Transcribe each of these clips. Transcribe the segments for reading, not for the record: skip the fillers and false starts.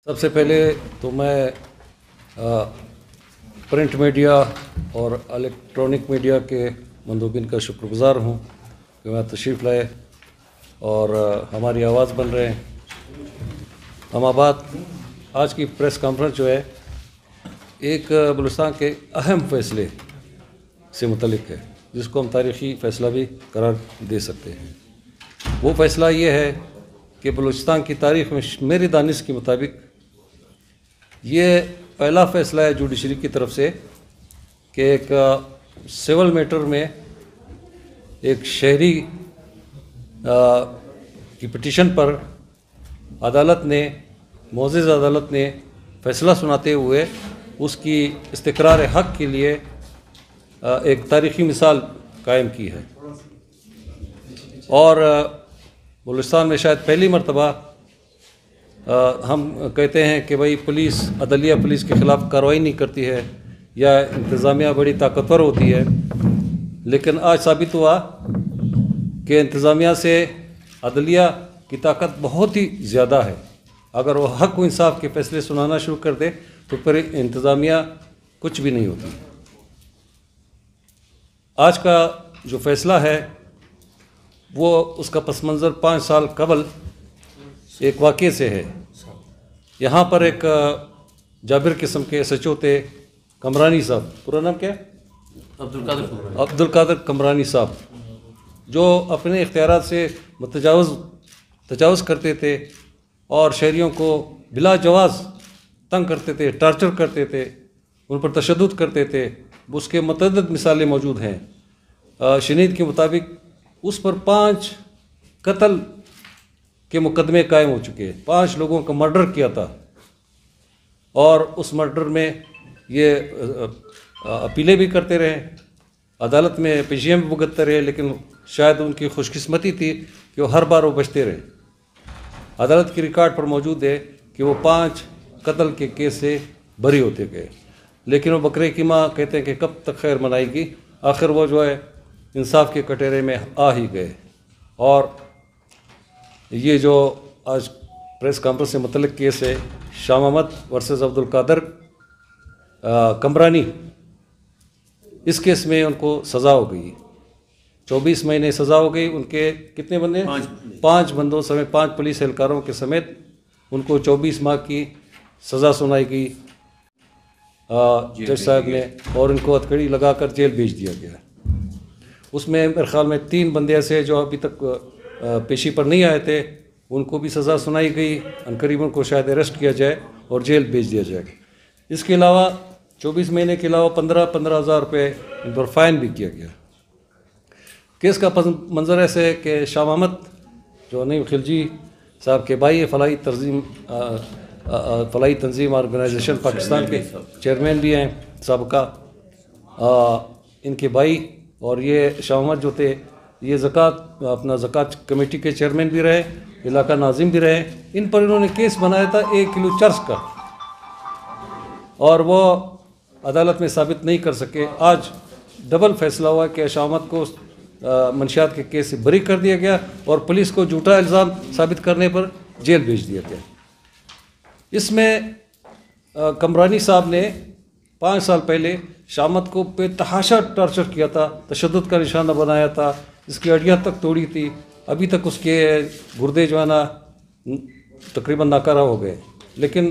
सबसे पहले तो मैं प्रिंट मीडिया और इलेक्ट्रॉनिक मीडिया के मंदूबिन का शुक्रगुज़ार हूँ कि वहाँ तशरीफ़ लाए और हमारी आवाज़ बन रहे हैं। हमाबाद आज की प्रेस कॉन्फ्रेंस जो है एक बलूचिस्तान के अहम फ़ैसले से मुतल्लिक़ है, जिसको हम तारीख़ी फ़ैसला भी करार दे सकते हैं। वो फ़ैसला ये है कि बलूचिस्तान की तारीख़ में मेरी दानिश के मुताबिक ये पहला फ़ैसला है जुडिशरी की तरफ से कि एक सिविल मैटर में एक शहरी की पिटीशन पर मोअज़्ज़ज़ अदालत ने फ़ैसला सुनाते हुए उसकी इस्तिक़रार हक़ के लिए एक तारीख़ी मिसाल कायम की है। और बलूचिस्तान में शायद पहली मरतबा हम कहते हैं कि भाई अदलिया पुलिस के ख़िलाफ़ कार्रवाई नहीं करती है या इंतज़ामिया बड़ी ताकतवर होती है, लेकिन आज साबित हुआ कि इंतज़ामिया से अदलिया की ताकत बहुत ही ज़्यादा है। अगर वो हक़ व इंसाफ के फ़ैसले सुनाना शुरू कर दे तो फिर इंतज़ामिया कुछ भी नहीं होती। आज का जो फ़ैसला है वो उसका पस मंज़र 5 साल कबल एक वाक़े से है। यहाँ पर एक जाबिर किस्म के SHO थे कमरानी साहब, पूरा नाम क्या है? अब्दुल कादिर कमरानी साहब, जो अपने इख्तियारात से तजावुज़ करते थे और शहरियों को बिला जवाज़ तंग करते थे, टार्चर करते थे, उन पर तशद्दुद करते थे। उसके मुतअद्दिद मिसालें मौजूद हैं। शनीद के मुताबिक उस पर 5 कत्ल के मुकदमे कायम हो चुके हैं, 5 लोगों का मर्डर किया था और उस मर्डर में ये अपीलें भी करते रहे, अदालत में पेशियाँ भी भुगतते रहे, लेकिन शायद उनकी खुशकिस्मती थी कि वो हर बार वो बचते रहे। अदालत की रिकॉर्ड पर मौजूद है कि वो 5 कत्ल के केस से बरी होते गए, लेकिन वो बकरे की माँ कहते हैं कि कब तक खैर मनाएगी। आखिर वो जो है इंसाफ के कटहरे में आ ही गए। और ये जो आज प्रेस कॉन्फ्रेंस से मुतल्लिक़ केस है, शाह महमद वर्सेस अब्दुल कादिर कमरानी, इस केस में उनको सज़ा हो गई, 24 महीने सज़ा हो गई। उनके कितने बंदे? 5 बंदों समेत 5 पुलिस एहलकारों के समेत उनको 24 माह की सज़ा सुनाई गई जज साहब ने, और उनको हथकड़ी लगाकर जेल भेज दिया गया। उसमें मेरे ख्याल में 3 बंदे ऐसे जो अभी तक पेशी पर नहीं आए थे, उनको भी सज़ा सुनाई गई। अनकरीब उनको शायद अरेस्ट किया जाए और जेल भेज दिया जाए। इसके अलावा 24 महीने के अलावा 15-15 हज़ार रुपये इन पर फ़ाइन भी किया गया। केस का मंजर ऐसे है कि शाह महमद जो नईम खिलजी साहब के भाई फ़लाही तंजीम ऑर्गेनाइजेशन पाकिस्तान के चेयरमैन भी हैं सबका, इनके भाई, और ये शाह महमद जो थे ये ज़कात कमेटी के चेयरमैन भी रहे, इलाका नाजिम भी रहे। इन पर इन्होंने केस बनाया था 1 किलो चर्च का, और वो अदालत में साबित नहीं कर सके। आज डबल फैसला हुआ कि शाह महमद को मंशियात के केस से बरी कर दिया गया और पुलिस को झूठा इल्ज़ाम साबित करने पर जेल भेज दिया गया। इसमें कमरानी साहब ने 5 साल पहले शाह महमद को बेतहाशा टॉर्चर किया था, तशद्दुद का निशाना बनाया था, इसकी हड्डियाँ तक तोड़ी थी। अभी तक उसके गुर्दे जो है ना तकरीबन नाकारा हो गए, लेकिन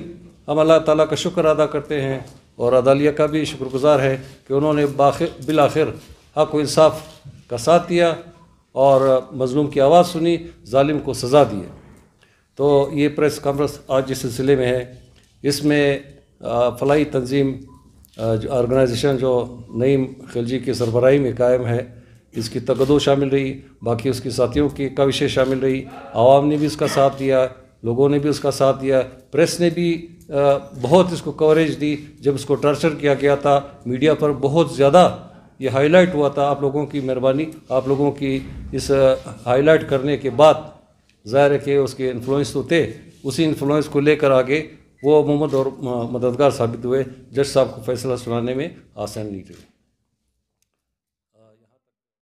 हम अल्लाह ताला का शुक्र अदा करते हैं और अदालिया का भी शुक्रगुज़ार है कि उन्होंने बिलाखिर हक़ व इंसाफ का साथ दिया और मज़लूम की आवाज़ सुनी, जालिम को सज़ा दी। तो ये प्रेस कॉन्फ्रेंस आज जिस सिलसिले में है, इसमें फ़लाही तंजीम ऑर्गेनाइजेशन जो नईम खिलजी की सरबराही में कायम है, इसकी तगदो शामिल रही, बाकी उसके साथियों की काविशें शामिल रही, आवाम ने भी उसका साथ दिया, लोगों ने भी उसका साथ दिया, प्रेस ने भी बहुत इसको कवरेज दी। जब इसको टॉर्चर किया गया था मीडिया पर बहुत ज़्यादा ये हाईलाइट हुआ था। आप लोगों की मेहरबानी, आप लोगों की इस हाईलाइट करने के बाद ज़ाहिर है कि उसके इन्फ्लुएंस तो थे, उसी इन्फ्लुएंस को लेकर आगे वो मुमद और मददगार साबित हुए। जज साहब को फैसला सुनाने में आसान नहीं रही।